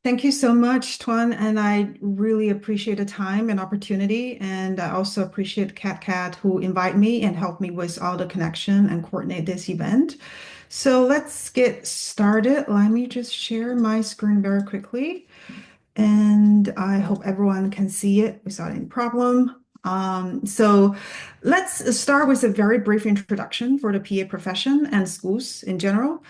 Thank you so much, Tuan, and I really appreciate the time and opportunity. And I also appreciate Cat who invite me and help me with all the connection and coordinate this event. So let's get started. Let me just share my screen very quickly, and I hope everyone can see it without any problem. So let's start with a very brief introduction for the PA profession and schools in general.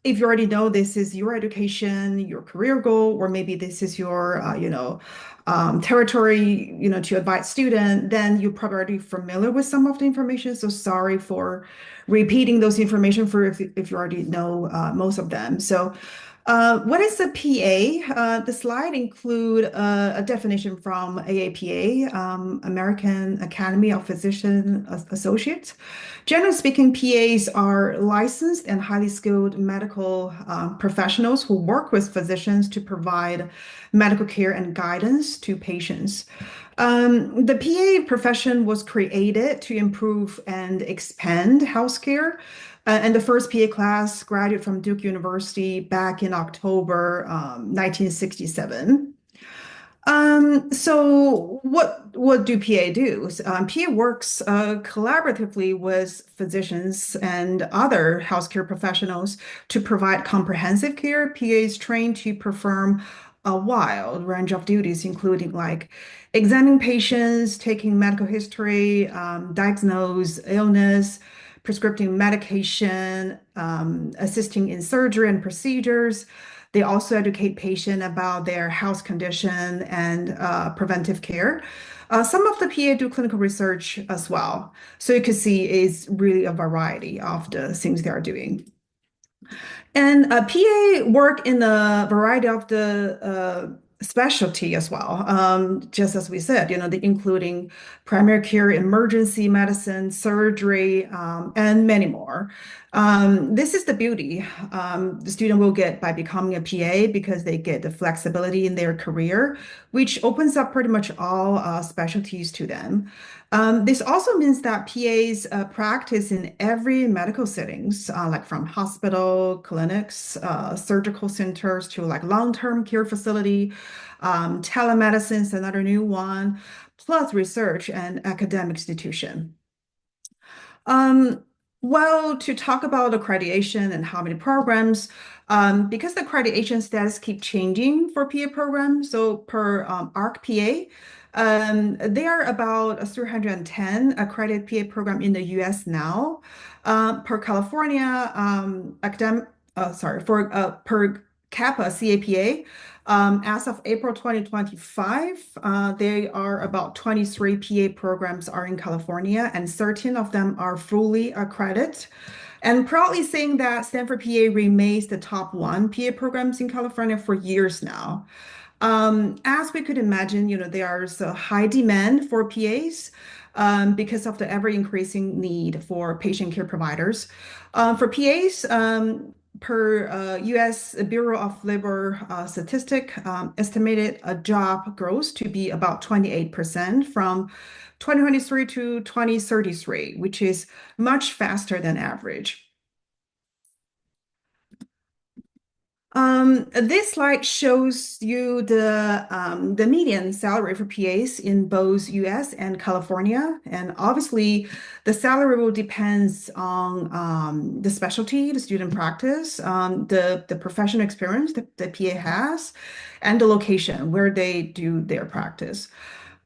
If you already know this is your education, your career goal, or maybe this is your, territory, to advise student, then you're probably already familiar with some of the information. So sorry for repeating those information for if you already know most of them. So what is a PA? The slide include a definition from AAPA, American Academy of Physician Associates. Generally speaking, PAs are licensed and highly skilled medical professionals who work with physicians to provide medical care and guidance to patients. The PA profession was created to improve and expand healthcare. And the first PA class graduated from Duke University back in October 1967. So what do PA do? PA works collaboratively with physicians and other healthcare professionals to provide comprehensive care. PA is trained to perform a wide range of duties, including like examining patients, taking medical history, diagnose illness, prescribing medication, assisting in surgery and procedures. They also educate patients about their health condition and preventive care. Some of the PA do clinical research as well. So you can see it's really a variety of the things they are doing. And PA work in a variety of the specialty as well. Just as we said, including primary care, emergency medicine, surgery, and many more. This is the beauty the student will get by becoming a PA because they get the flexibility in their career, which opens up pretty much all specialties to them. This also means that PAs practice in every medical settings, like from hospital, clinics, surgical centers to like long-term care facility. Telemedicine is another new one, plus research and academic institution. Um, well, to talk about accreditation and how many programs, because the accreditation status keep changing for PA programs, so per ARC-PA, there are about 310 accredited PA program in the US now. Per California per CAPA CAPA, as of April 2025, there are about 23 PA programs are in California, and 13 of them are fully accredited. And proudly saying that Stanford PA remains the top one PA programs in California for years now. As we could imagine, there's a high demand for PAs because of the ever increasing need for patient care providers. For PAs, per US Bureau of Labor Statistic, estimated a job growth to be about 28% from 2023 to 2033, which is much faster than average. This slide shows you the median salary for PAs in both US and California. And obviously, the salary will depends on the specialty, the student practice, the professional experience that the PA has, and the location where they do their practice.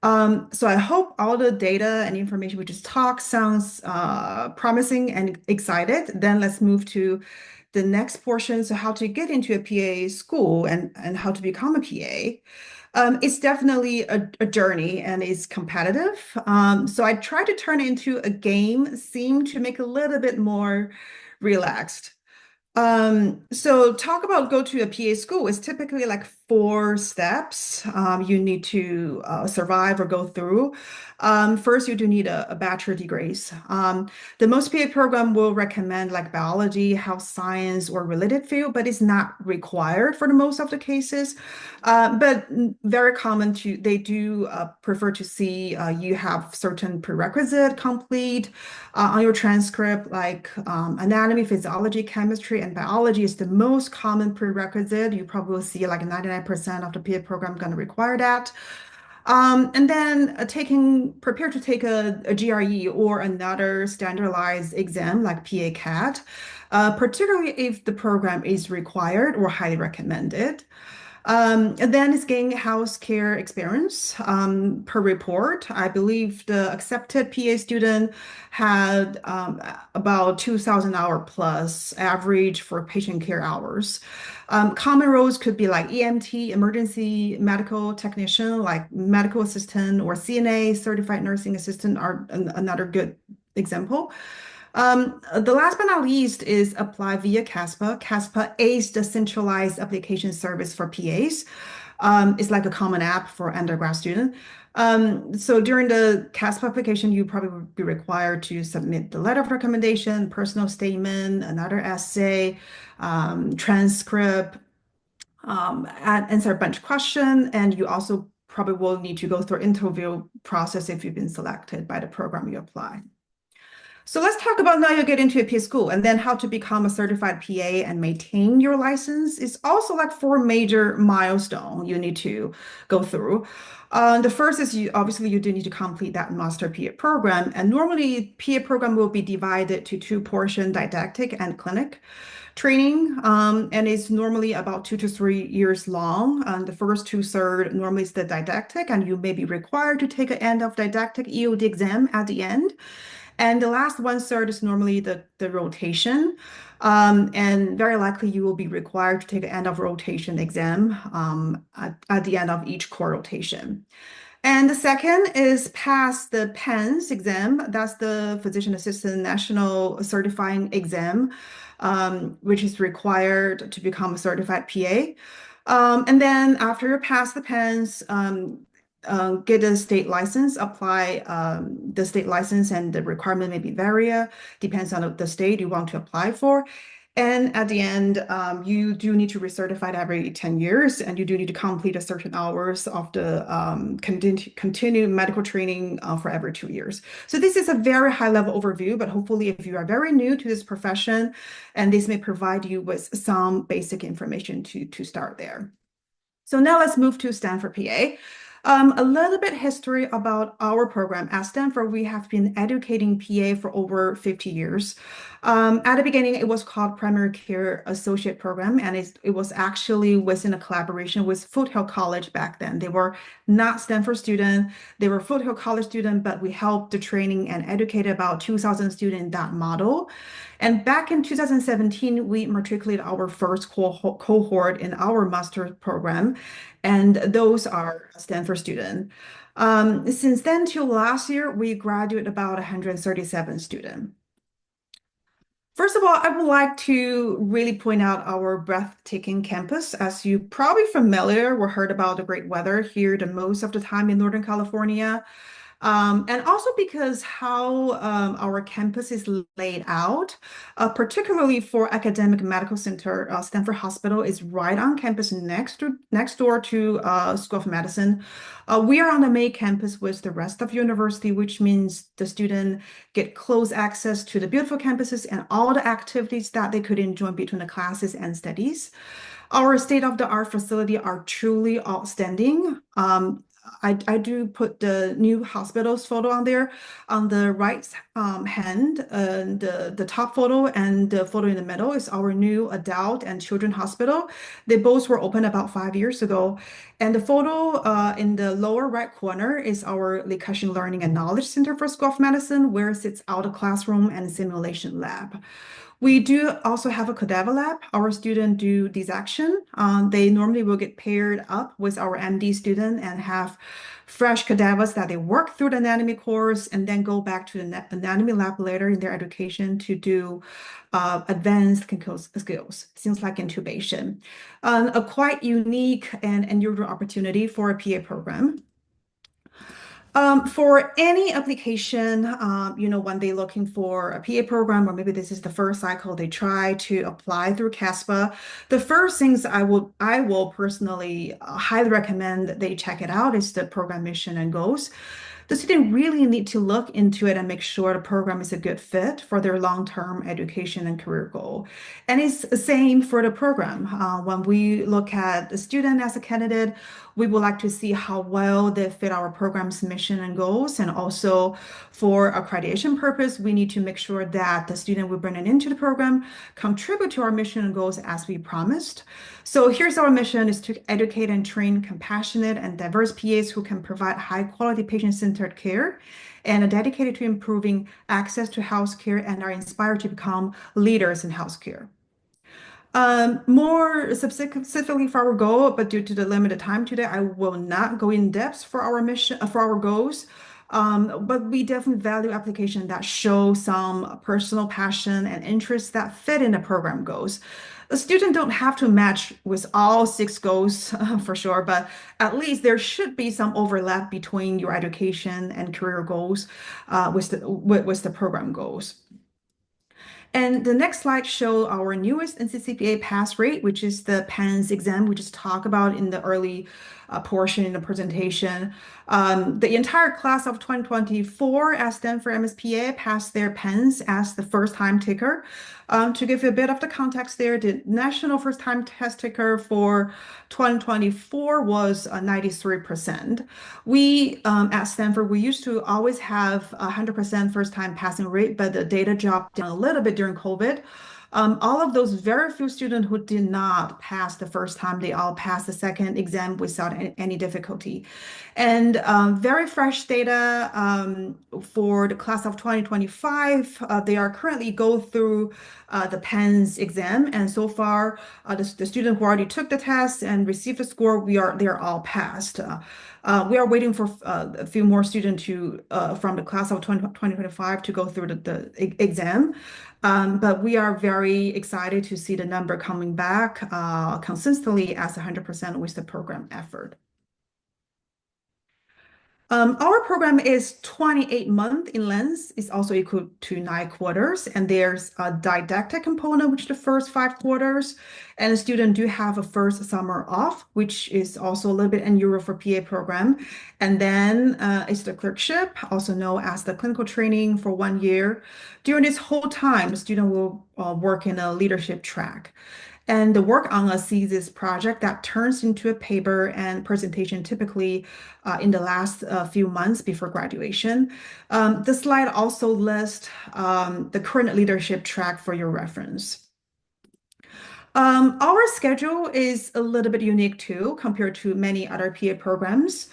So I hope all the data and information we just talked sounds promising and excited. Then let's move to the next portion. So how to get into a PA school and how to become a PA. It's definitely a journey and it's competitive. So I try to turn it into a game, seem to make it a little bit more relaxed. So talk about go to a PA school is typically like 4 steps you need to survive or go through. First, you do need a bachelor degrees. The most PA program will recommend like biology, health science, or related field, but it's not required for the most of the cases. But very common they do prefer to see you have certain prerequisite complete on your transcript, like anatomy, physiology, chemistry, and biology is the most common prerequisite. You probably will see like 99% of the PA program going to require that. And then prepare to take a GRE or another standardized exam like PA CAT, particularly if the program is required or highly recommended. And then it's getting healthcare experience. Per report, I believe the accepted PA student had about 2,000 hour plus average for patient care hours. Common roles could be like EMT, emergency medical technician, like medical assistant, or CNA, certified nursing assistant are another good example. The last but not least is apply via CASPA. CASPA is the centralized application service for PAs. It's like a common app for undergrad student. So during the CASPA application, you probably would be required to submit the letter of recommendation, personal statement, another essay, transcript, answer a bunch of questions, and you also probably will need to go through interview process if you've been selected by the program you apply. So let's talk about now you get into a PA school and then how to become a certified PA and maintain your license. It's also like four major milestones you need to go through. The first is obviously you do need to complete that master PA program. And normally PA program will be divided to two portions, didactic and clinic training. And it's normally about 2 to 3 years long. The first two-thirds normally is the didactic, and you may be required to take an end of didactic EOD exam at the end. And the last one-third is normally the rotation. And very likely you will be required to take an end of rotation exam at the end of each core rotation. And the second is pass the PANCE exam. That's the Physician Assistant National Certifying Exam, which is required to become a certified PA. And then after you pass the PANCE, get a state license, apply the state license, and the requirement may be vary, depends on the state you want to apply for. And at the end, you do need to recertify every 10 years, and you do need to complete a certain hours of the continued medical training for every 2 years. So this is a very high level overview, but hopefully if you are very new to this profession, and this may provide you with some basic information to start there. So now let's move to Stanford PA. A little bit history about our program. At Stanford, we have been educating PA for over 50 years. At the beginning, it was called Primary Care Associate Program, and it was actually within a collaboration with Foothill College back then. They were not Stanford students, they were Foothill College students, but we helped the training and educated about 2,000 students in that model. And back in 2017, we matriculated our first cohort in our master's program, and those are Stanford students. Since then till last year, we graduated about 137 students. First of all, I would like to really point out our breathtaking campus. As you probably familiar or heard about the great weather here the most of the time in Northern California. And also because how our campus is laid out, particularly for Academic Medical Center, Stanford Hospital is right on campus next door to School of Medicine. We are on the main campus with the rest of university, which means the student get close access to the beautiful campuses and all the activities that they could enjoy between the classes and studies. Our state-of-the-art facility are truly outstanding. I do put the new hospitals photo on there. On the right hand, the top photo and the photo in the middle is our new adult and children hospital. They both were opened about 5 years ago. And the photo in the lower right corner is our Lee-Cushing Learning and Knowledge Center for School of Medicine, where it sits out a classroom and simulation lab. We do also have a cadaver lab. Our students do dissection. They normally will get paired up with our MD student and have fresh cadavers that they work through the anatomy course and then go back to the anatomy lab later in their education to do advanced clinical skills, things like intubation. A quite unique and unusual opportunity for a PA program. For any application, when they're looking for a PA program, or maybe this is the first cycle they try to apply through CASPA, the first things I will personally highly recommend that they check it out is the program mission and goals. the student really need to look into it and make sure the program is a good fit for their long-term education and career goal. And it's the same for the program. When we look at the student as a candidate, we would like to see how well they fit our program's mission and goals. And also for accreditation purpose, we need to make sure that the student we bring into the program contribute to our mission and goals as we promised. So here's our mission is to educate and train compassionate and diverse PAs who can provide high quality patient-centered care and are dedicated to improving access to healthcare and are inspired to become leaders in healthcare. More specifically for our goal, but due to the limited time today, I will not go in depth for our mission, for our goals. But we definitely value application that show some personal passion and interests that fit in the program goals. The student don't have to match with all six goals for sure, but at least there should be some overlap between your education and career goals with the program goals. And the next slide show our newest NCCPA pass rate, which is the PENS exam we just talked about in the early portion in the presentation. The entire class of 2024 at Stanford MSPA passed their PENS as the first time taker. To give you a bit of the context there, the national first time test taker for 2024 was 93%. We at Stanford, we used to always have 100% first time passing rate, but the data dropped down a little bit during COVID. All of those very few students who did not pass the first time, they all passed the second exam without any difficulty. And very fresh data for the class of 2025, they are currently go through the PENS exam. And so far, the student who already took the test and received the score, they're all passed. We are waiting for a few more students from the class of 2025 to go through the exam. But we are very excited to see the number coming back consistently as 100% with the program effort. Our program is 28 months in length. It's also equal to 9 quarters. And there's a didactic component, which is the first 5 quarters. And the student do have a first summer off, which is also a little bit unusual for PA program. And then it's the clerkship, also known as the clinical training for 1 year. During this whole time, the student will work in a leadership track and the work on a thesis project that turns into a paper and presentation typically in the last few months before graduation. The slide also lists the current leadership track for your reference. Our schedule is a little bit unique too, compared to many other PA programs.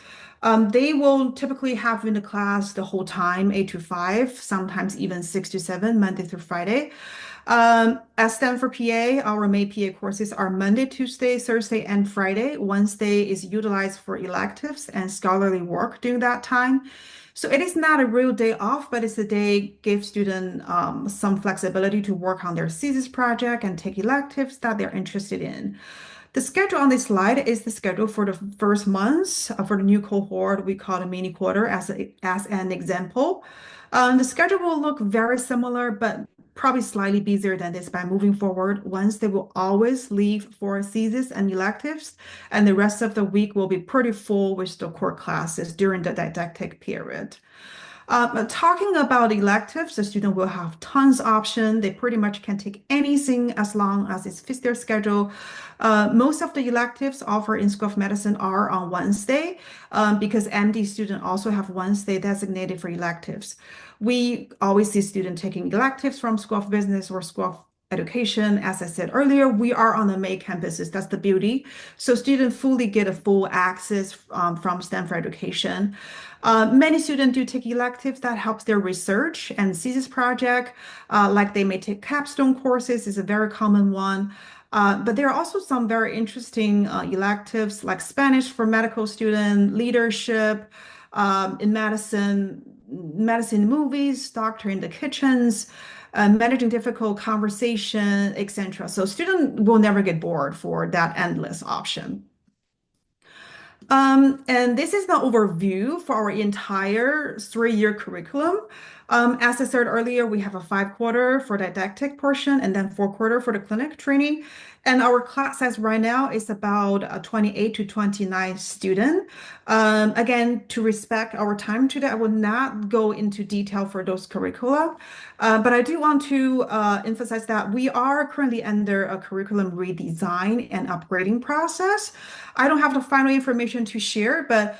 They will typically have in the class the whole time, 8 to 5, sometimes even 6 to 7, Monday through Friday. At Stanford PA, our main PA courses are Monday, Tuesday, Thursday, and Friday. Wednesday is utilized for electives and scholarly work during that time. So it is not a real day off, but it's a day give students some flexibility to work on their thesis project and take electives that they're interested in. The schedule on this slide is the schedule for the first months for the new cohort. We call it mini quarter as an example. The schedule will look very similar, but probably slightly busier than this by moving forward. Once they will always leave for thesis and electives, and the rest of the week will be pretty full with the core classes during the didactic period. Talking about electives, the student will have tons of options. They pretty much can take anything as long as it fits their schedule. Most of the electives offered in School of Medicine are on Wednesday because MD students also have Wednesday designated for electives. We always see students taking electives from School of Business or School of Education. As I said earlier, we are on the main campuses. That's the beauty. So students fully get a full access from Stanford Education. Many students do take electives that helps their research and thesis project, like they may take capstone courses is a very common one. But there are also some very interesting electives like Spanish for medical student, leadership in medicine movies, doctor in the kitchens, managing difficult conversation, etc. So student will never get bored for that endless option. And this is the overview for our entire 3-year curriculum. As I said earlier, we have a 5 quarter for the didactic portion and then 4 quarter for the clinic training. And our class size right now is about 28 to 29 students. Again, to respect our time today, I will not go into detail for those curricula, but I do want to emphasize that we are currently under a curriculum redesign and upgrading process. I don't have the final information to share, but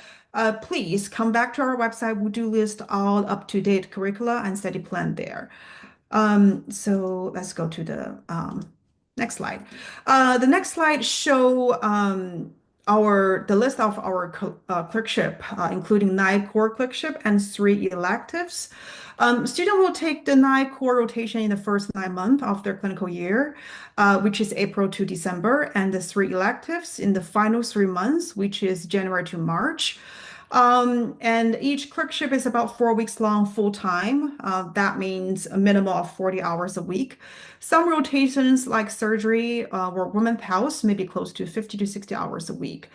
please come back to our website. We do list all up-to-date curricula and study plan there. So let's go to the next slide. The next slide show the list of our clerkship, including 9 core clerkship and 3 electives. Student will take the 9 core rotation in the first 9 months of their clinical year, which is April to December, and the 3 electives in the final 3 months, which is January to March. And each clerkship is about 4 weeks long full time. That means a minimum of 40 hours a week. Some rotations like surgery or women's health may be close to 50 to 60 hours a week.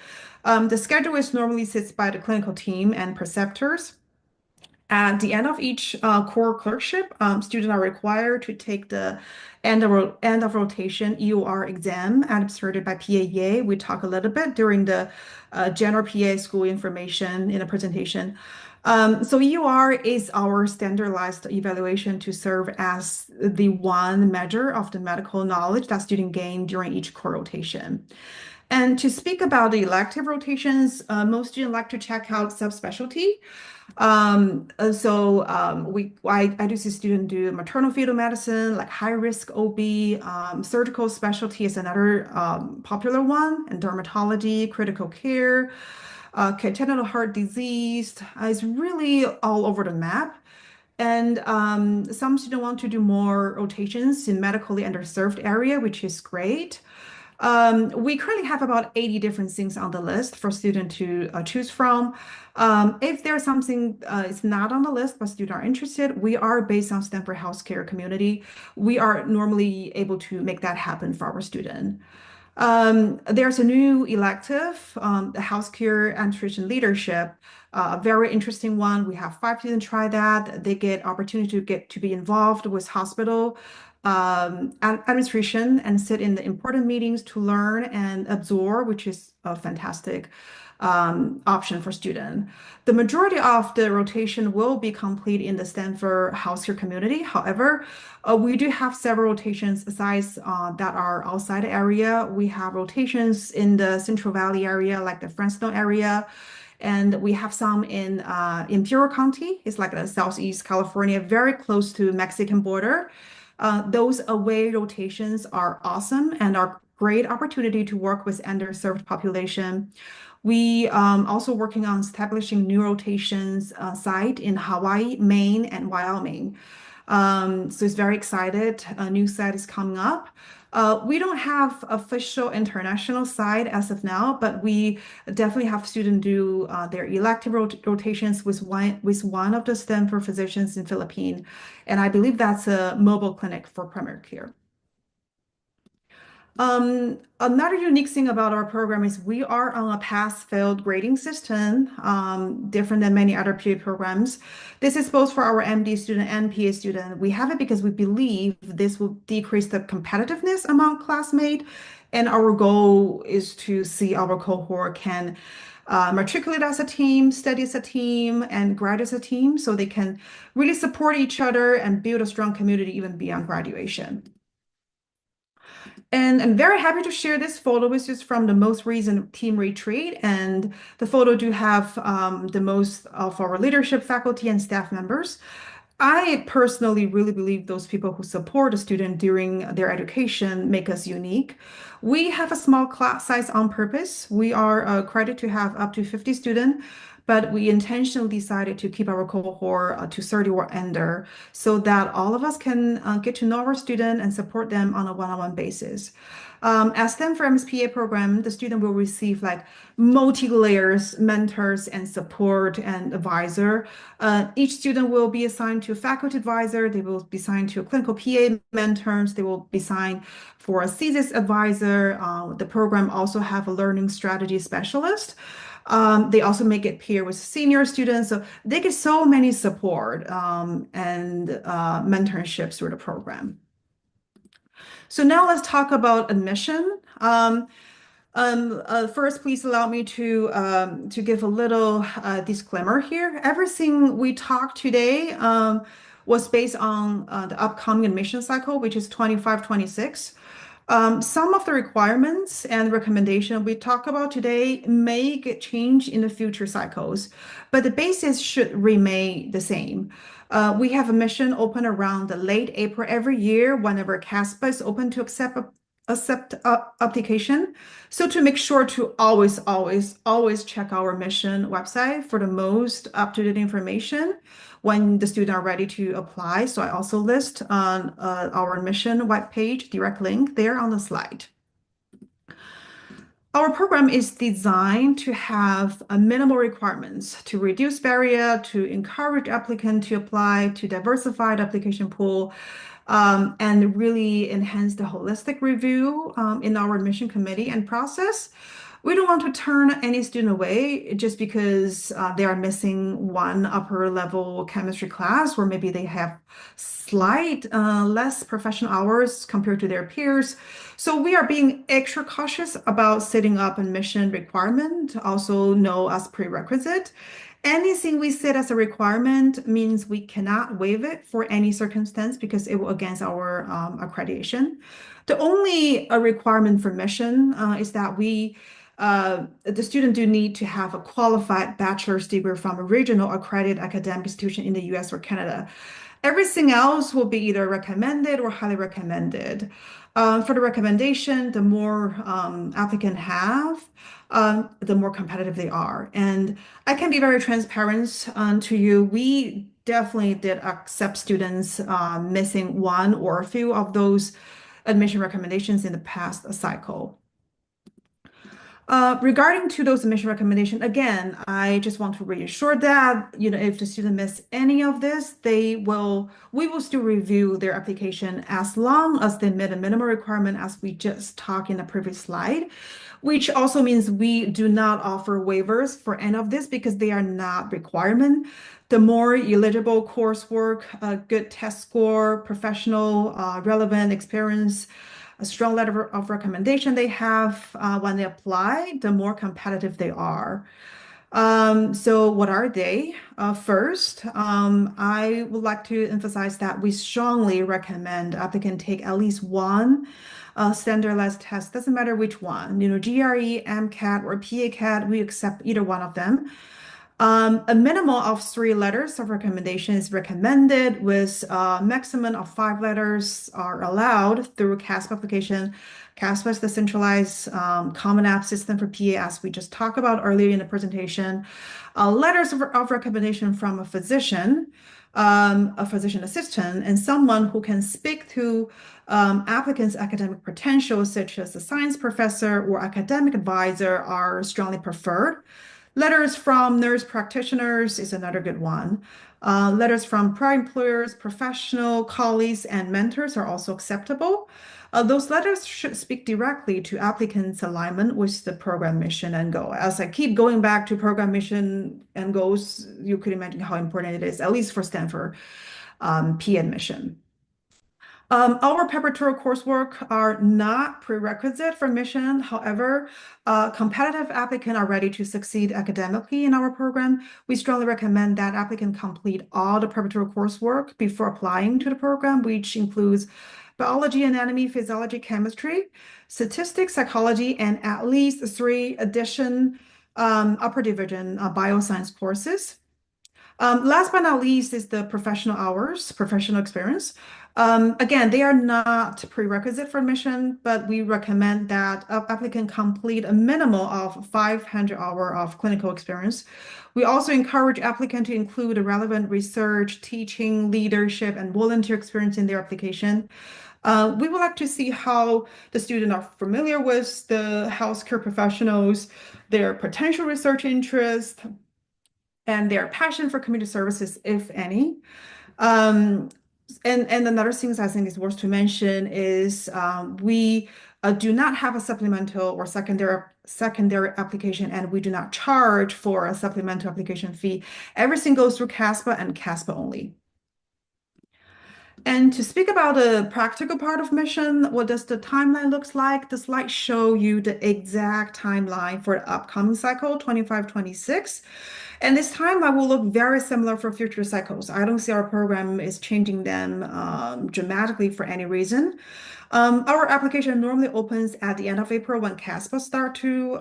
The schedule is normally sits by the clinical team and preceptors. At the end of each core clerkship, students are required to take the end of rotation EOR exam administered by PAEA. We talk a little bit during the general PA school information in a presentation. So EOR is our standardized evaluation to serve as the one measure of the medical knowledge that students gain during each core rotation. And to speak about the elective rotations, most students like to check out subspecialty. I do see students do maternal fetal medicine, like high risk OB, surgical specialty is another popular one, and dermatology, critical care, congenital heart disease is really all over the map. And some students want to do more rotations in medically underserved area, which is great. We currently have about 80 different things on the list for students to choose from. If there's something is not on the list, but students are interested, we are based on Stanford Healthcare community. We are normally able to make that happen for our student. There's a new elective, the healthcare and nutrition leadership, a very interesting one. We have 5 students try that. They get opportunity to get to be involved with hospital administration and sit in the important meetings to learn and absorb, which is a fantastic option for student. The majority of the rotation will be complete in the Stanford healthcare community. However, we do have several rotations sites that are outside the area. We have rotations in the Central Valley area, like the Fresno area. And we have some in Imperial County. It's like the Southeast California, very close to Mexican border. Those away rotations are awesome and are great opportunity to work with underserved population. We also working on establishing new rotations site in Hawaii, Maine, and Wyoming. So it's very excited. A new site is coming up. We don't have official international site as of now, but we definitely have students do their elective rotations with one of the Stanford physicians in Philippines, and I believe that's a mobile clinic for primary care. Another unique thing about our program is we are on a pass-failed grading system, different than many other PA programs. This is both for our MD student and PA student. We have it because we believe this will decrease the competitiveness among classmates, and our goal is to see our cohort can matriculate as a team, study as a team, and grad as a team, so they can really support each other and build a strong community even beyond graduation. And I'm very happy to share this photo, which is from the most recent team retreat. And the photo do have the most of our leadership, faculty, and staff members. I personally really believe those people who support a student during their education make us unique. We have a small class size on purpose. We are accredited to have up to 50 students, but we intentionally decided to keep our cohort to 30 or under so that all of us can get to know our student and support them on a one-on-one basis. As Stanford MSPA program, the student will receive like multi-layers, mentors and support and advisor. Each student will be assigned to a faculty advisor. They will be assigned to a clinical PA mentors. They will be assigned for a thesis advisor. The program also have a learning strategy specialist. They also may get peer with senior students. So they get so many support and mentorships through the program. So now let's talk about admission. First, please allow me to give a little disclaimer here. Everything we talked today was based on the upcoming admission cycle, which is 25-26. Some of the requirements and recommendation we talk about today may get changed in the future cycles, but the basis should remain the same. We have admission open around the late April every year whenever CASPA is open to accept application. So to make sure to always check our admission website for the most up-to-date information when the student are ready to apply. So I also list on our admission webpage, direct link there on the slide. Our program is designed to have a minimal requirements to reduce barrier, to encourage applicant to apply, to diversify the application pool, and really enhance the holistic review in our admission committee and process. We don't want to turn any student away just because they are missing one upper level chemistry class, or maybe they have slight less professional hours compared to their peers. So we are being extra cautious about setting up admission requirement, also known as prerequisite. Anything we set as a requirement means we cannot waive it for any circumstance because it will against our accreditation. The only requirement for admission is that the student do need to have a qualified bachelor's degree from a regional accredited academic institution in the US or Canada. Everything else will be either recommended or highly recommended. For the recommendation, the more applicant have, the more competitive they are. And I can be very transparent to you. We definitely did accept students missing one or a few of those admission recommendations in the past cycle. Regarding to those admission recommendations, again, I just want to reassure that, if the student miss any of this, we will still review their application as long as they meet a minimum requirement as we just talked in the previous slide, which also means we do not offer waivers for any of this because they are not requirement. The more eligible coursework, a good test score, professional, relevant experience, a strong letter of recommendation they have when they apply, the more competitive they are. So what are they? First, I would like to emphasize that we strongly recommend applicant take at least one standardized test. Doesn't matter which one, GRE, MCAT, or PACAT, we accept either one of them. A minimum of 3 letters of recommendation is recommended, with a maximum of 5 letters are allowed through CASPA application. CASPA is the centralized common app system for PA, as we just talked about earlier in the presentation. Letters of recommendation from a physician assistant, and someone who can speak to applicants' academic potential, such as a science professor or academic advisor, are strongly preferred. Letters from nurse practitioners is another good one. Letters from prior employers, professional colleagues, and mentors are also acceptable. Those letters should speak directly to applicants' alignment with the program mission and goal. As I keep going back to program mission and goals, you could imagine how important it is, at least for Stanford P admission. Our preparatory coursework are not prerequisite for admission. However, competitive applicants are ready to succeed academically in our program. We strongly recommend that applicant complete all the preparatory coursework before applying to the program, which includes biology, anatomy, physiology, chemistry, statistics, psychology, and at least 3 additional upper division bioscience courses. Last but not least is the professional hours, professional experience. Again, they are not prerequisite for admission, but we recommend that applicant complete a minimum of 500 hours of clinical experience. We also encourage applicant to include a relevant research, teaching, leadership, and volunteer experience in their application. We would like to see how the students are familiar with the healthcare professionals, their potential research interest, and their passion for community services, if any. Um, and another thing I think is worth to mention is we do not have a supplemental or secondary application, and we do not charge for a supplemental application fee. Everything goes through CASPA and CASPA only. And to speak about the practical part of mission, what does the timeline looks like? The slides show you the exact timeline for the upcoming cycle, 25-26. And this timeline will look very similar for future cycles. I don't see our program is changing them dramatically for any reason. Our application normally opens at the end of April when CASPA start to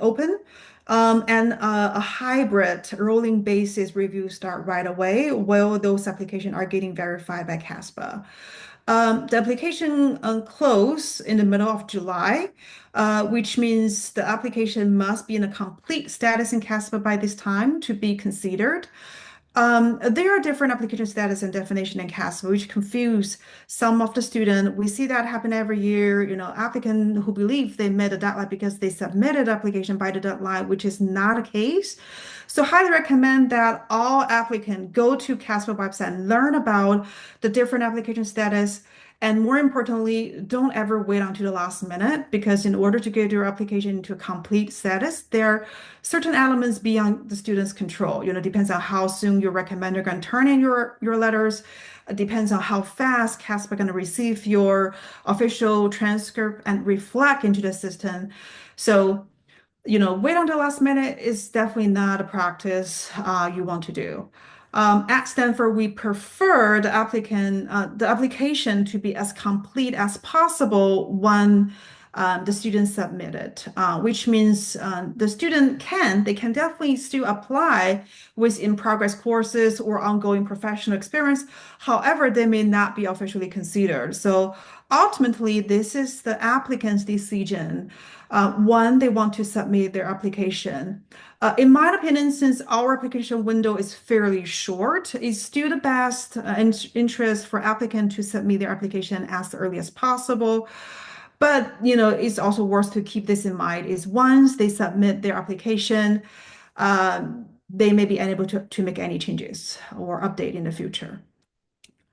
open. And a hybrid rolling basis review start right away while those applications are getting verified by CASPA. The application close in the middle of July, which means the application must be in a complete status in CASPA by this time to be considered. There are different application status and definition in CASPA, which confuse some of the student. We see that happen every year, applicant who believe they met a deadline because they submitted application by the deadline, which is not the case. So highly recommend that all applicants go to CASPA website and learn about the different application status. And more importantly, don't ever wait until the last minute because in order to get your application into a complete status, there are certain elements beyond the student's control. Depends on how soon your recommender going to turn in your letters. It depends on how fast CASPA going to receive your official transcript and reflect into the system. So, wait until last minute is definitely not a practice you want to do. At Stanford, we prefer the application to be as complete as possible when the student submitted, which means the student they can definitely still apply with in-progress courses or ongoing professional experience. However, they may not be officially considered. So ultimately, this is the applicant's decision when they want to submit their application. In my opinion, since our application window is fairly short, it's still the best interest for applicant to submit their application as early as possible. But it's also worth to keep this in mind is once they submit their application, they may be unable to make any changes or update in the future.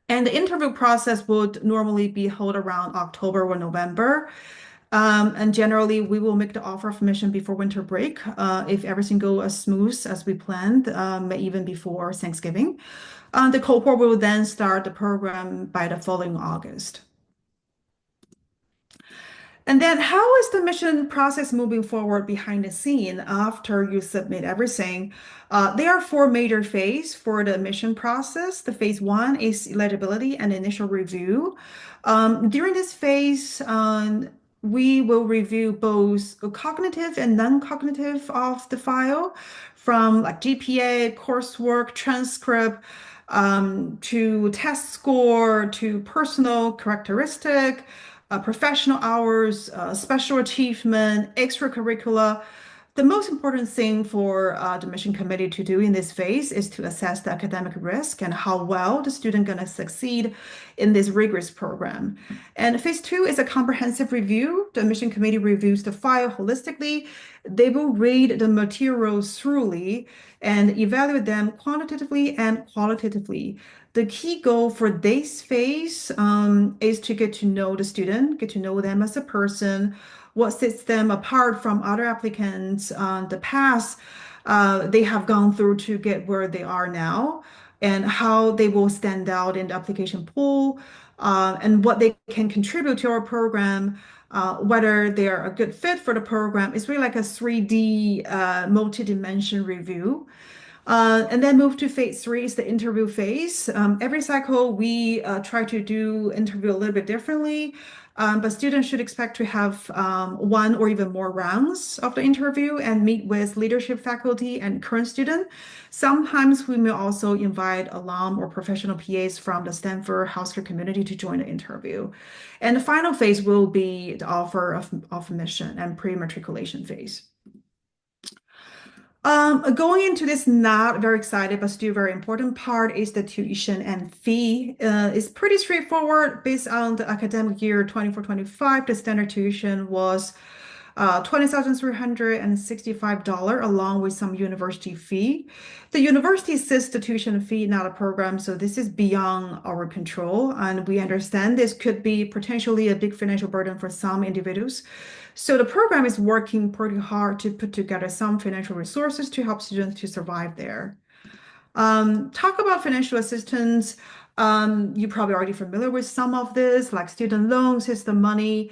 And the interview process would normally be held around October or November. And generally, we will make the offer of admission before winter break if everything goes as smooth as we planned, even before Thanksgiving. The cohort will then start the program by the following August. And then how is the mission process moving forward behind the scene after you submit everything? There are four major phases for the admission process. The phase one is eligibility and initial review. During this phase, we will review both cognitive and non-cognitive of the file from like GPA, coursework, transcript, to test score, to personal characteristic, professional hours, special achievement, extracurricular. The most important thing for the mission committee to do in this phase is to assess the academic risk and how well the student going to succeed in this rigorous program. And phase two is a comprehensive review. The mission committee reviews the file holistically. They will read the materials thoroughly and evaluate them quantitatively and qualitatively. The key goal for this phase is to get to know the student, get to know them as a person, what sets them apart from other applicants, the past they have gone through to get where they are now, and how they will stand out in the application pool, and what they can contribute to our program, whether they are a good fit for the program. It's really like a 3D multi-dimension review. And then move to phase three is the interview phase. Every cycle, we try to do interview a little bit differently, but students should expect to have one or even more rounds of the interview and meet with leadership faculty and current student. Sometimes we may also invite alum or professional PAs from the Stanford healthcare community to join the interview. And the final phase will be the offer of admission and pre-matriculation phase. Going into this, not very excited, but still very important part is the tuition and fee. It's pretty straightforward. Based on the academic year 24-25, the standard tuition was $20,365 along with some university fee. The university sets the tuition fee, not a program, so this is beyond our control, and we understand this could be potentially a big financial burden for some individuals. So the program is working pretty hard to put together some financial resources to help students to survive there. Talk about financial assistance. You're probably already familiar with some of this, like student loans is the money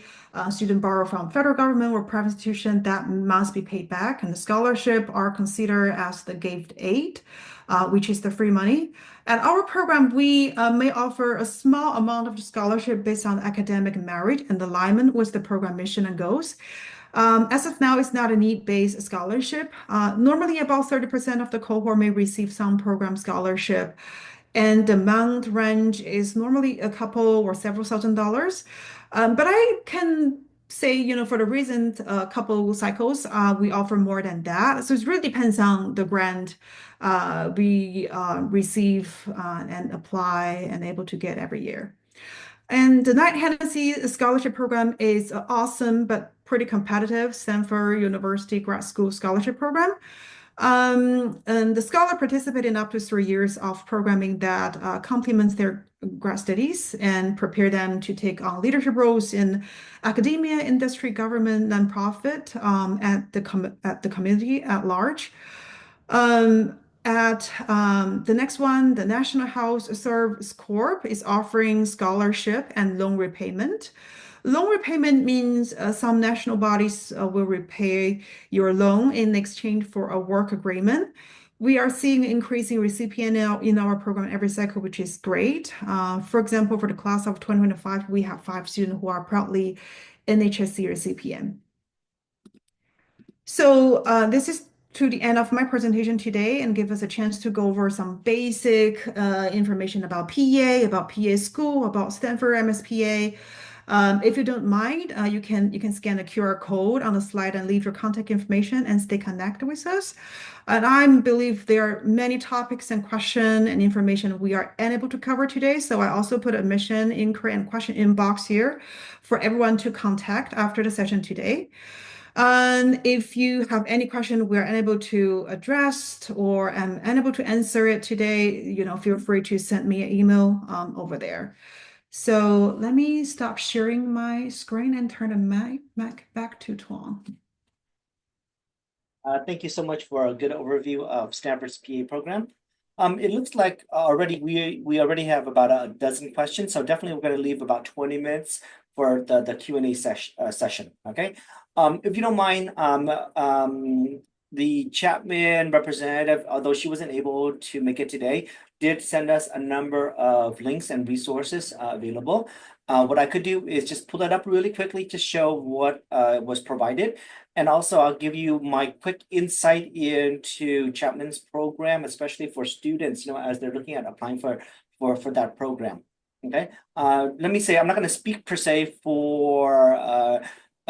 student borrow from federal government or private institution that must be paid back, and the scholarship are considered as the gift aid, which is the free money. At our program, we may offer a small amount of the scholarship based on academic merit and alignment with the program mission and goals. As of now, it's not a need-based scholarship. Normally, about 30% of the cohort may receive some program scholarship, and the amount range is normally a couple or several $1,000s. But I can say, for the recent couple cycles, we offer more than that. So it really depends on the grant we receive and apply and able to get every year. And the Knight Hennessy Scholarship Program is awesome but pretty competitive Stanford University Grad School Scholarship Program. And the scholar participate in up to 3 years of programming that complements their grad studies and prepare them to take on leadership roles in academia, industry, government, nonprofit, at the community at large. At the next one, the National House Service Corp is offering scholarship and loan repayment. Loan repayment means some national bodies will repay your loan in exchange for a work agreement. We are seeing increasing recipient in our program every cycle, which is great. For example, for the class of 2025, we have 5 students who are proudly NHSC recipient. So this is to the end of my presentation today and give us a chance to go over some basic information about PEA, about PEA school, about Stanford MSPA. If you don't mind, you can scan the QR code on the slide and leave your contact information and stay connected with us. And I believe there are many topics and questions and information we are unable to cover today. So I also put a mission inquiry and question inbox here for everyone to contact after the session today. And if you have any question we are unable to address or am unable to answer it today, feel free to send me an email over there. So let me stop sharing my screen and turn the mic back to Tuan. Thank you so much for a good overview of Stanford's PA program. It looks like already we already have about a dozen questions, so definitely we're going to leave about 20 minutes for the Q&A session. Okay. If you don't mind, the Chapman representative, although she wasn't able to make it today, did send us a number of links and resources available. What I could do is just pull that up really quickly to show what was provided. And also I'll give you my quick insight into Chapman's program, especially for students, as they're looking at applying for that program. Okay. Let me say, I'm not going to speak per se for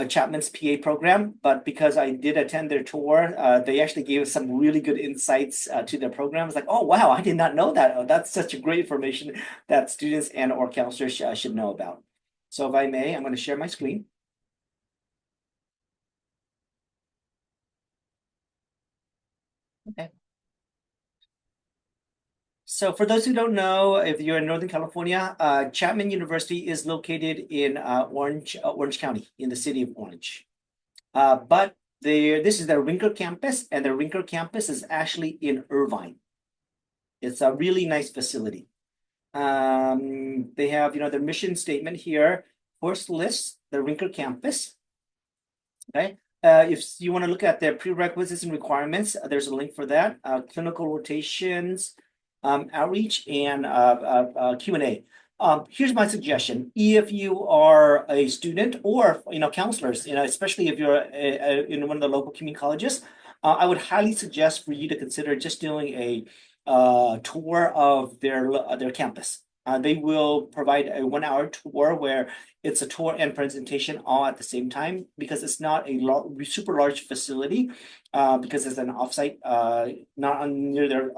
Chapman's PA program, but because I did attend their tour, they actually gave us some really good insights to their program. It's like, oh, wow, I did not know that. Oh, that's such a great information that students and or counselors should know about. So if I may, I'm going to share my screen. Okay. So for those who don't know, if you're in Northern California, Chapman University is located in Orange County, in the city of Orange. But this is their Rinker campus, and the Rinker campus is actually in Irvine. It's a really nice facility. They have, their mission statement here. First lists the Rinker campus. Okay. If you want to look at their prerequisites and requirements, there's a link for that. Clinical rotations, outreach, and Q&A. Here's my suggestion. If you are a student or, counselors, especially if you're in one of the local community colleges, I would highly suggest for you to consider just doing a tour of their campus. They will provide a 1 hour tour where it's a tour and presentation all at the same time because it's not a super large facility because it's an offsite, not near their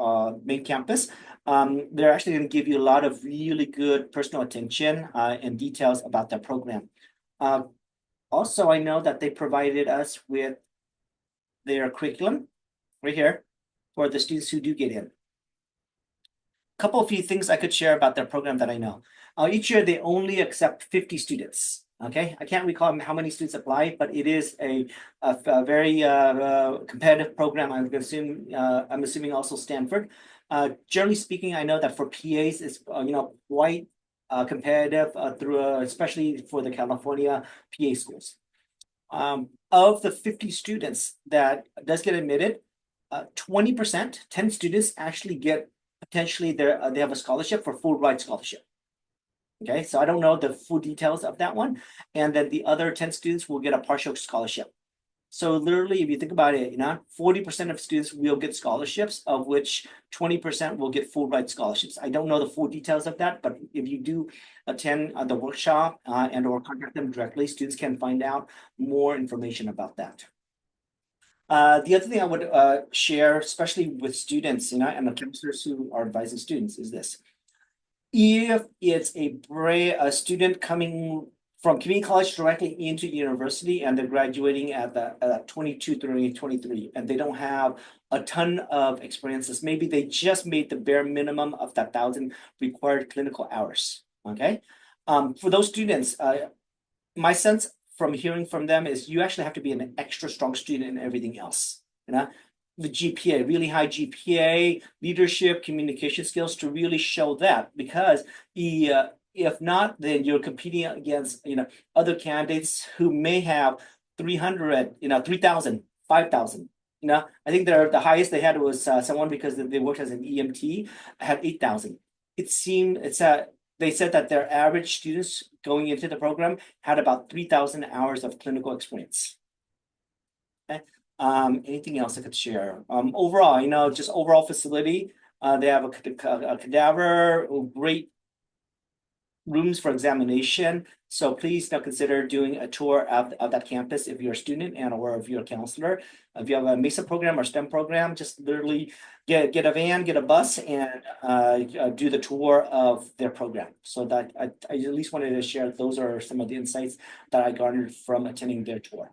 main campus. They're actually going to give you a lot of really good personal attention and details about their program. Also, I know that they provided us with their curriculum right here for the students who do get in. Couple of few things I could share about their program that I know. Each year they only accept 50 students. Okay, I can't recall how many students apply, but it is a very competitive program. I'm assuming also Stanford. Generally speaking, I know that for PAs it's quite competitive through especially for the California PA schools. Of the 50 students that does get admitted, 20%, 10 students actually get potentially they have a scholarship for full ride scholarship. Okay, so I don't know the full details of that one. And then the other 10 students will get a partial scholarship. So literally, if you think about it, 40% of students will get scholarships, of which 20% will get full ride scholarships. I don't know the full details of that, but if you do attend the workshop and or contact them directly, students can find out more information about that. The other thing I would share, especially with students, and the counselors who are advising students, is this. If it's a student coming from community college directly into university and they're graduating at 22, 23, and they don't have a ton of experiences, maybe they just made the bare minimum of that 1,000 required clinical hours, okay? For those students, my sense from hearing from them is you actually have to be an extra strong student in everything else. The GPA, really high GPA, leadership, communication skills to really show that, because if not, then you're competing against other candidates who may have 300, 3,000, 5,000. I think the highest they had was someone because they worked as an EMT had 8,000. They said that their average students going into the program had about 3,000 hours of clinical experience. Okay. Anything else I could share? Overall, just overall facility. They have a cadaver, great rooms for examination. So please now consider doing a tour of that campus if you're a student and or if you're a counselor. If you have a MESA program or STEM program, just literally get a van, get a bus, and do the tour of their program. So that I at least wanted to share. Those are some of the insights that I garnered from attending their tour.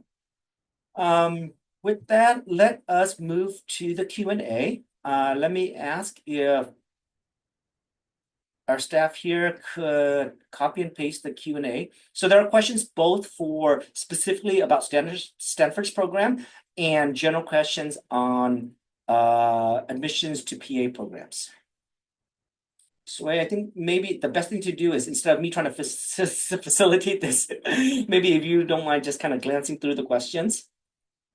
With that, let us move to the Q&A. Let me ask if our staff here could copy and paste the Q&A. So there are questions both for specifically about Stanford's program and general questions on admissions to PA programs. So I think maybe the best thing to do is, instead of me trying to facilitate this, maybe if you don't mind just kind of glancing through the questions.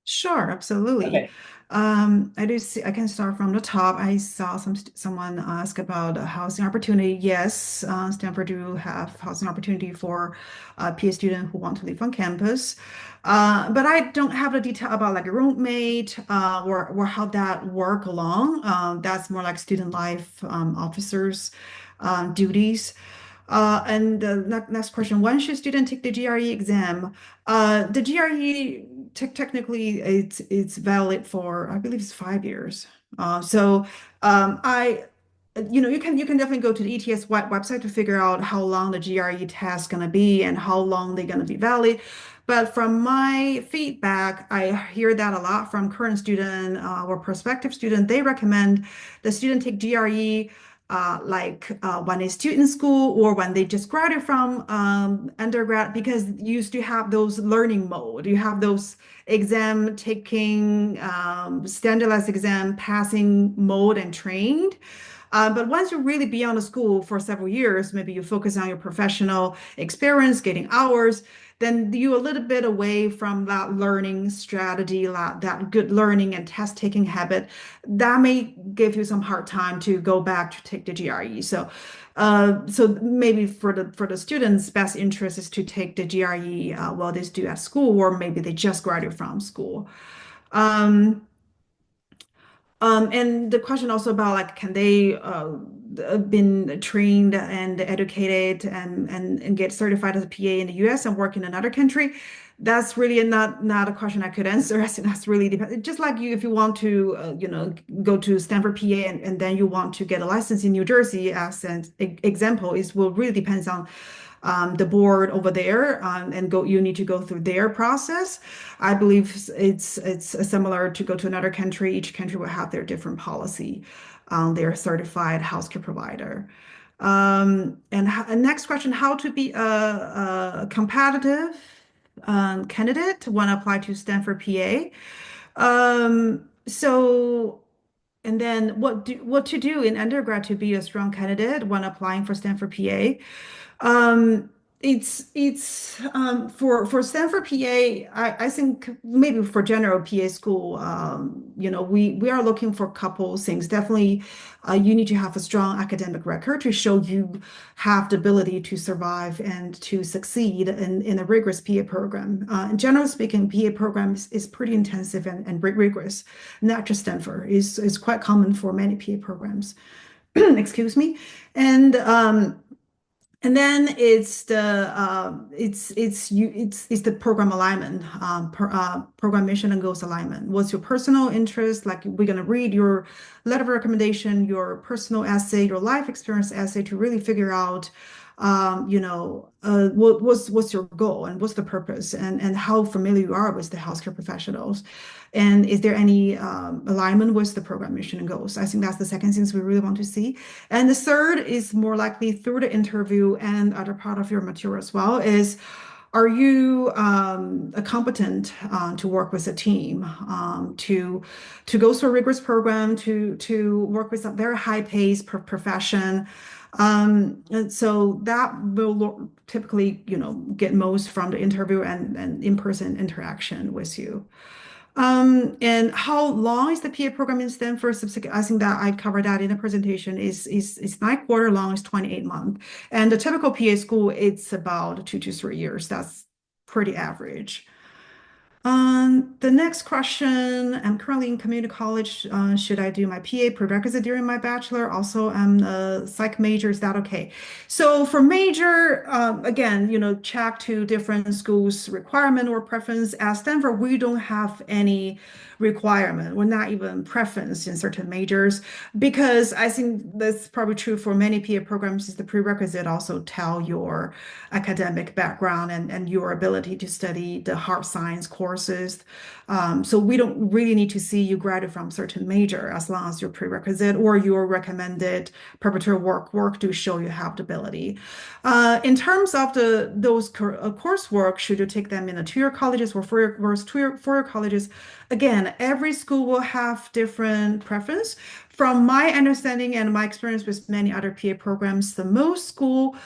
Sure, absolutely. Okay. I do see. I can start from the top. I saw someone ask about housing opportunity. Yes, Stanford do have housing opportunity for PA student who want to live on campus. But I don't have the detail about like a roommate or how that work along. That's more like student life officers' duties. And the next question, when should student take the GRE exam? The GRE technically it's valid for, I believe it's 5 years. So you can definitely go to the ETS website to figure out how long the GRE test is going to be and how long they're going to be valid. But from my feedback, I hear that a lot from current student or prospective student. They recommend the student take GRE when they still in school or when they just graduate from undergrad, because you used to have those learning mode. You have those exam taking, standardized exam passing mode and trained. But once you really be on the school for several years, maybe you focus on your professional experience, getting hours, then you a little bit away from that learning strategy, that good learning and test taking habit. That may give you some hard time to go back to take the GRE. So maybe for the students' best interest is to take the GRE while they do at school, or maybe they just graduate from school. And the question also about like, can they been trained and educated and get certified as a PA in the US and work in another country, that's really not a question I could answer. I think that's really depends. Just like you, if you want to, go to Stanford PA and then you want to get a license in New Jersey, as an example, is will really depends on the board over there, and go. You need to go through their process. I believe it's similar to go to another country. Each country will have their different policy on their certified healthcare provider. And next question, how to be a competitive candidate when apply to Stanford PA. So, and then what to do in undergrad to be a strong candidate when applying for Stanford PA? Um, it's for Stanford PA, I think maybe for general PA school, we are looking for a couple things. Definitely, you need to have a strong academic record to show you have the ability to survive and to succeed in a rigorous PA program. And generally speaking, PA program is pretty intensive and rigorous. Not just Stanford, is quite common for many PA programs. Excuse me. And and then it's the program alignment, program mission and goals alignment. What's your personal interest? Like we're gonna read your letter of recommendation, your personal essay, your life experience essay to really figure out, what's your goal and what's the purpose and how familiar you are with the healthcare professionals. And is there any alignment with the program mission and goals? I think that's the second things we really want to see. And the third is more likely through the interview and other part of your material as well is, are you competent to work with a team, to go through a rigorous program, to work with a very high-paced profession? And so that will typically, get most from the interview and in-person interaction with you. And how long is the PA program in Stanford? I think that I covered that in the presentation. Is 9 quarter long, is 28 months. And the typical PA school, it's about 2 to 3 years. That's pretty average. The next question, I'm currently in community college. Should I do my PA prerequisite during my bachelor? Also, I'm a psych major. Is that okay? So for major, again, check to different schools' requirement or preference. At Stanford, we don't have any requirement. We're not even preference in certain majors because I think that's probably true for many PA programs. Is the prerequisite also tell your academic background and your ability to study the hard science courses. So we don't really need to see you graduate from certain major as long as your prerequisite or your recommended preparatory work to show you have the ability. In terms of those coursework, should you take them in a two-year colleges or four-year colleges? Again, every school will have different preference. From my understanding and my experience with many other PA programs, the most school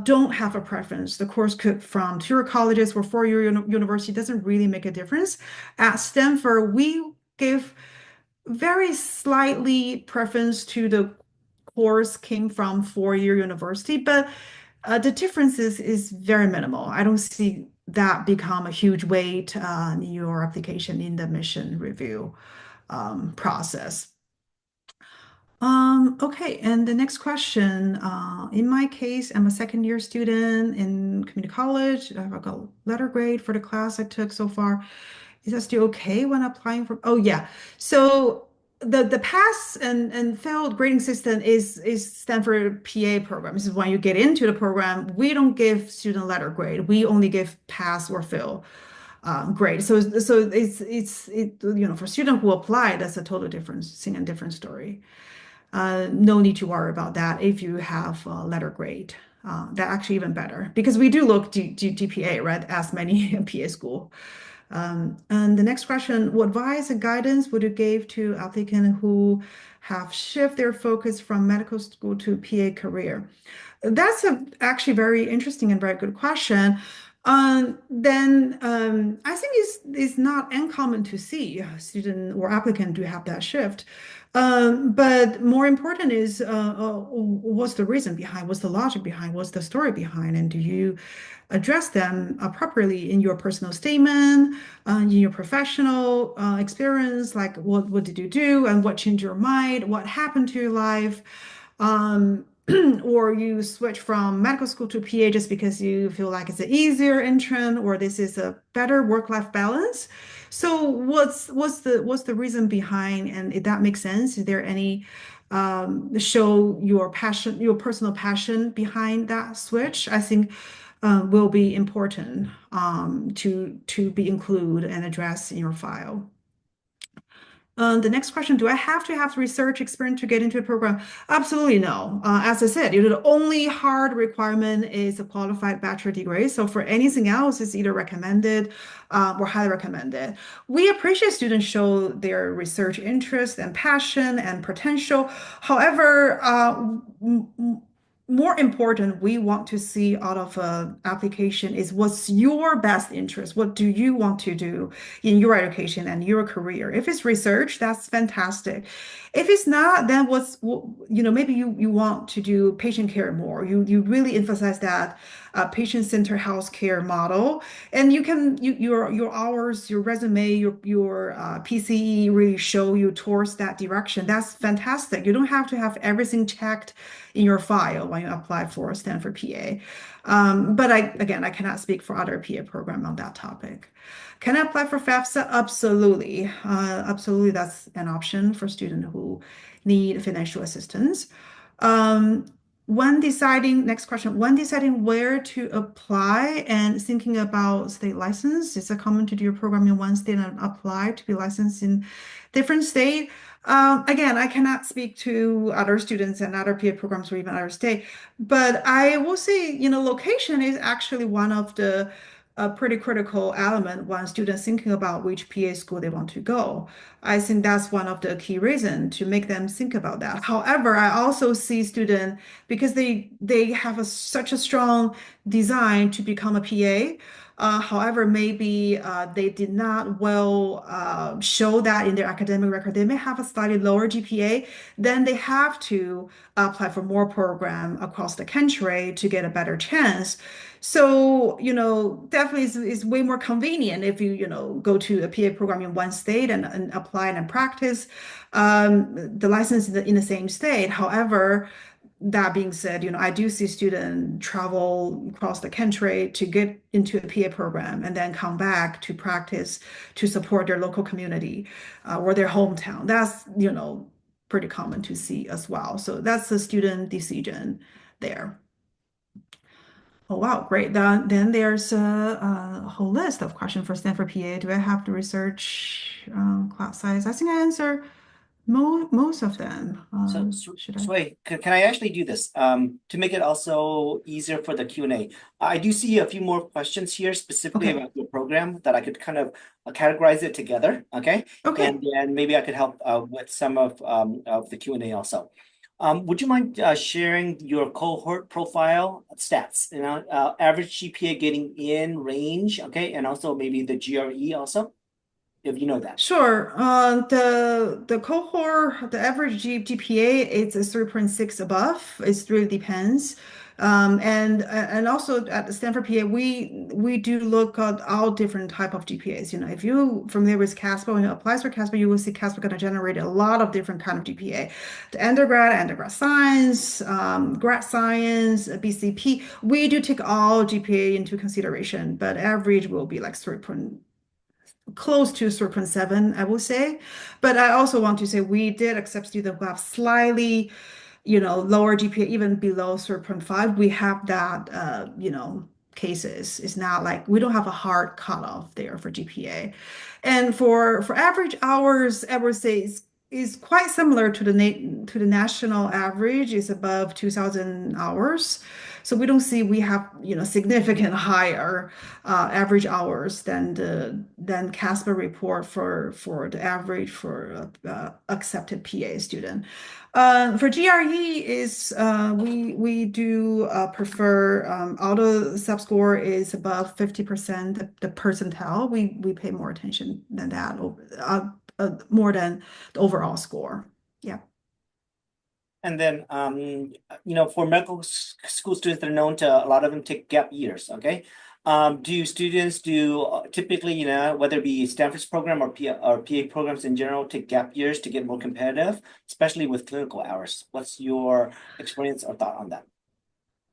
don't have a preference. The course could from two-year colleges or four-year university doesn't really make a difference. At Stanford, we give very slightly preference to the course came from four-year university, but the difference is very minimal. I don't see that become a huge weight in your application in the admission review process. Okay, and the next question. In my case, I'm a second-year student in community college. I have a letter grade for the class I took so far. Is that still okay when applying for? Oh yeah. So the pass and failed grading system is Stanford PA program. This is when you get into the program. We don't give student letter grade. We only give pass or fail grade. So for student who apply, that's a total different thing and different story. No need to worry about that if you have a letter grade. That actually even better because we do look GPA, right, as many PA school. And the next question, what advice and guidance would you give to applicants who have shift their focus from medical school to PA career? That's actually very interesting and very good question. Then I think it's not uncommon to see a student or applicant to have that shift. But more important is what's the reason behind, what's the logic behind, what's the story behind, and do you address them appropriately in your personal statement, in your professional experience, like what did you do and what changed your mind, what happened to your life? um, or you switch from medical school to PA just because you feel like it's an easier entrance or this is a better work-life balance. So what's the reason behind, and if that makes sense, is there any show your passion, your personal passion behind that switch? I think will be important to be included and addressed in your file. The next question, do I have to have research experience to get into a program? Absolutely no. As I said, the only hard requirement is a qualified bachelor degree. So for anything else, it's either recommended or highly recommended. We appreciate students show their research interest and passion and potential. However, more important, we want to see out of an application is what's your best interest? What do you want to do in your education and your career? If it's research, that's fantastic. If it's not, then maybe you want to do patient care more. You really emphasize that patient-centered healthcare model, and your hours, your resume, your PCE really show you towards that direction. That's fantastic. You don't have to have everything checked in your file when you apply for Stanford PA. But I cannot speak for other PA program on that topic. Can I apply for FAFSA? Absolutely. Absolutely, that's an option for students who need financial assistance. Um, next question, when deciding where to apply and thinking about state license, is it common to do your program in one state and apply to be licensed in different state? Again, I cannot speak to other students and other PA programs or even other state, but I will say, location is actually one of the a pretty critical element when students thinking about which PA school they want to go. I think that's one of the key reasons to make them think about that. However, I also see students because they have such a strong design to become a PA. However, maybe they did not well show that in their academic record. They may have a slightly lower GPA, then they have to apply for more program across the country to get a better chance. So, definitely is way more convenient if you go to a PA program in one state and apply and practice the license in the same state. However, that being said, I do see students travel across the country to get into a PA program and then come back to practice to support their local community or their hometown. That's, pretty common to see as well. So that's the student decision there. Oh, wow, great. Then there's a whole list of questions for Stanford PA. Do I have to research class size? I think I answer most of them. So, Should I? Sway, can I actually do this to make it also easier for the Q&A? I do see a few more questions here specifically Okay. about your program that I could kind of categorize it together, okay? Okay. And then maybe I could help with some of the Q&A also. Would you mind sharing your cohort profile stats, average GPA getting in range, okay? And also maybe the GRE also, if you know that. Sure. The cohort, the average GPA, it's a 3.6 above. It really depends. And also at the Stanford PA, we do look at all different type of GPAs. If you familiar with Casper, when you apply for Casper, you will see Casper going to generate a lot of different kind of GPA. The undergrad science, grad science, BCP. We do take all GPA into consideration, but average will be like 3. Close to 3.7, I will say. But I also want to say we did accept students who have slightly, lower GPA, even below 3.5. We have that, cases. It's not like we don't have a hard cutoff there for GPA. And for average hours, I would say is quite similar to the national average. Is above 2,000 hours. So we don't see we have significant higher average hours than Casper report for the average for accepted PA student. For GRE is we do prefer auto sub score is above 50% the percentile. We pay more attention than that more than the overall score. Yeah. And then, for medical school students, they're known to, a lot of them take gap years, okay? Do students typically, whether it be Stanford's program or PA programs in general, take gap years to get more competitive, especially with clinical hours? What's your experience or thought on that?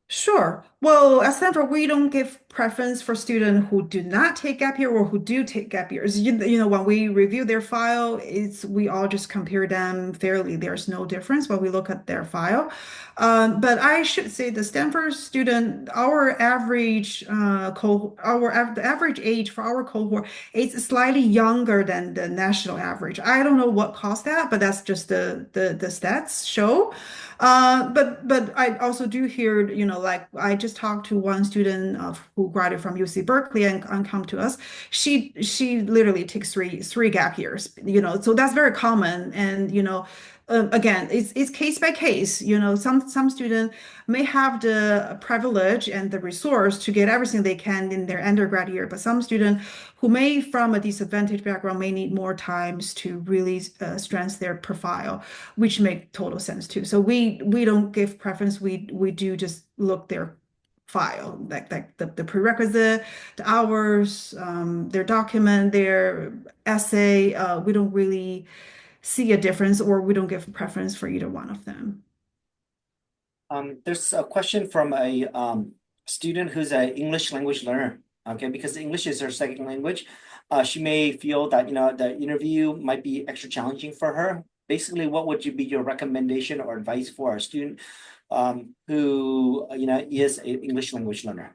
Sure. Well, at Stanford, we don't give preference for students who do not take gap year or who do take gap years. When we review their file, we all just compare them fairly. There's no difference when we look at their file. But I should say the Stanford student, our average the average age for our cohort is slightly younger than the national average. I don't know what caused that, but that's just the stats show. But I also do hear, like I just talked to one student who graduated from UC Berkeley and come to us. She literally takes three gap years, so that's very common. And again, it's case by case. Some students may have the privilege and the resource to get everything they can in their undergrad year, but some students who may from a disadvantaged background may need more times to really strengthen their profile, which make total sense too. So we don't give preference. We do just look their file, like the prerequisite, the hours, their document, their essay. We don't really see a difference, or we don't give preference for either one of them. There's a question from a student who's an English language learner. Okay, because English is her second language. She may feel that the interview might be extra challenging for her. Basically, what would be your recommendation or advice for a student who is an English language learner?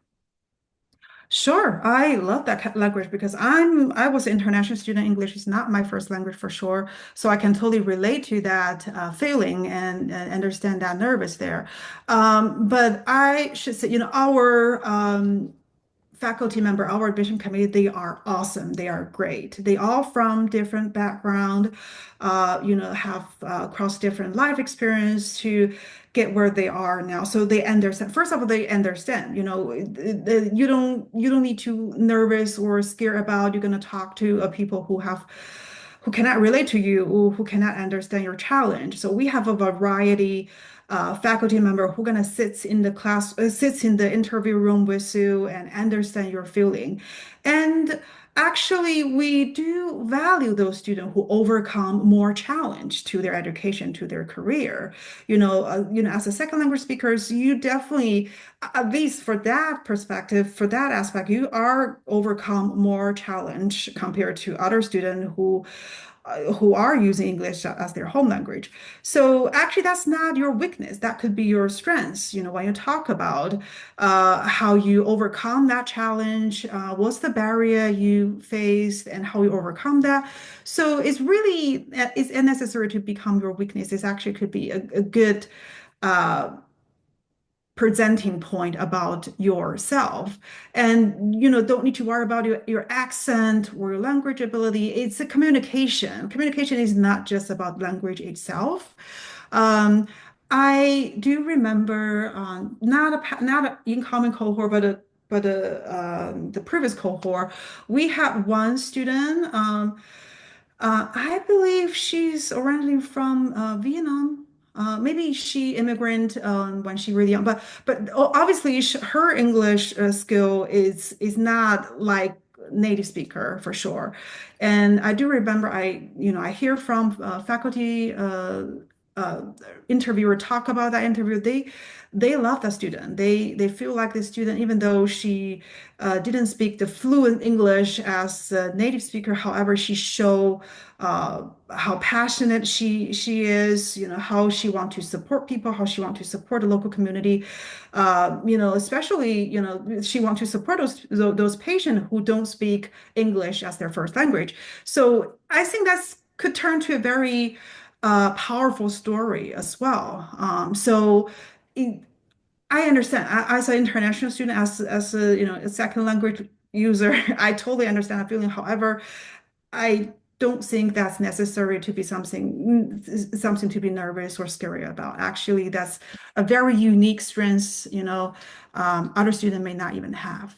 Sure, I love that language because I was an international student. English is not my first language for sure, so I can totally relate to that feeling and understand that nervous there. But I should say, our faculty member, our admission committee, they are awesome. They are great. They all from different background, have cross different life experience to get where they are now. So they understand. First of all, they understand. You don't need to nervous or scared about you're going to talk to people who cannot relate to you or who cannot understand your challenge. So we have a variety faculty member who gonna sits in the interview room with you and understand your feeling. And actually, we do value those students who overcome more challenge to their education, to their career. As a second language speakers, you definitely, at least for that perspective, for that aspect, you are overcome more challenge compared to other students who are using English as their home language. So actually, that's not your weakness. That could be your strengths. When you talk about how you overcome that challenge, what's the barrier you faced, and how you overcome that. So it's unnecessary to become your weakness. It actually could be a good uh, presenting point about yourself, and don't need to worry about your accent or your language ability. It's a communication is not just about language itself. um, I do remember not a incoming cohort, but the previous cohort, we had one student. I believe she's originally from Vietnam. Maybe she immigrant when she really young, but obviously her English skill is not like native speaker for sure. And I do remember I hear from faculty uh, interviewer talk about that interview. They love that student. They feel like the student, even though she didn't speak the fluent English as a native speaker. However, she showed how passionate she is, how she wants to support people, how she wants to support the local community. Especially, she wants to support those patients who don't speak English as their first language. So I think that's could turn to a very powerful story as well. So it, I understand. As an international student, as a a second language user, I totally understand that feeling. However, I don't think that's necessary to be something to be nervous or scary about. Actually, that's a very unique strength, other students may not even have.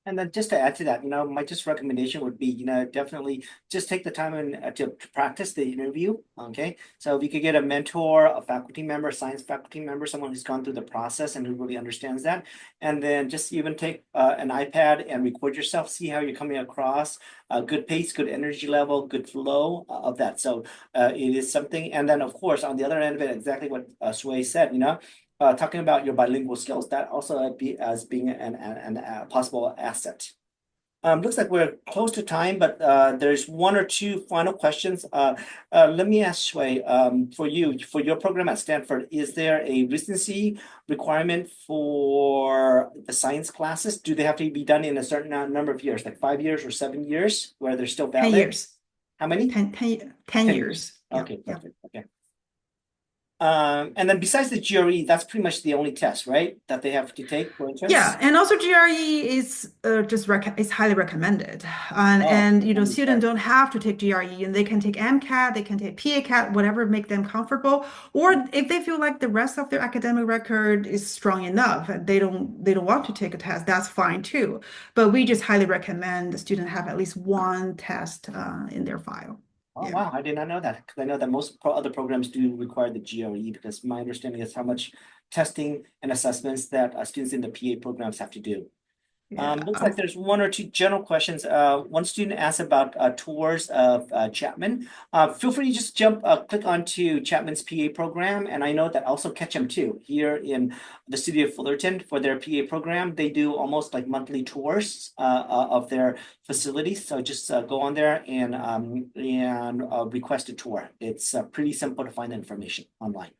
And then just to add to that, my just recommendation would be, definitely just take the time and to practice the interview. Okay. So if you could get a mentor, a faculty member, science faculty member, someone who's gone through the process and who really understands that. And then just even take an iPad and record yourself, see how you're coming across, good pace, good energy level, good flow of that. So it is something. And then of course, on the other end of it, exactly what Sway said, talking about your bilingual skills, that also be as being a possible asset. Looks like we're close to time, but there's one or two final questions. Let me ask Shui, for your program at Stanford, is there a recency requirement for the science classes? Do they have to be done in a certain number of years, like 5 years or 7 years, where they're still 10 valid? years. How many? 10 10 years. Yeah, Okay, yeah. perfect. Okay. And then besides the GRE, that's pretty much the only test, right? That they have to take for Yeah, entrance. and also GRE is is highly recommended, Oh, and recommended students test. don't have to take GRE, and they can take MCAT, they can take PACAT, whatever make them comfortable. Or if they feel like the rest of their academic record is strong enough, and they don't want to take a test, that's fine too. But we just highly recommend the student have at least one test in their file. Oh, Yeah. wow. I did not know that. Because I know that most other programs do require the GRE because my understanding is how much testing and assessments that students in the PA programs have to do. Looks Yeah. like there's one or two general questions. One student asked about tours of Chapman. Feel free to just click onto Chapman's PA program. And I know that also Ketchum too, here in the city of Fullerton for their PA program. They do almost like monthly tours of their facilities. So just go on there and request a tour. It's pretty simple to find the information online.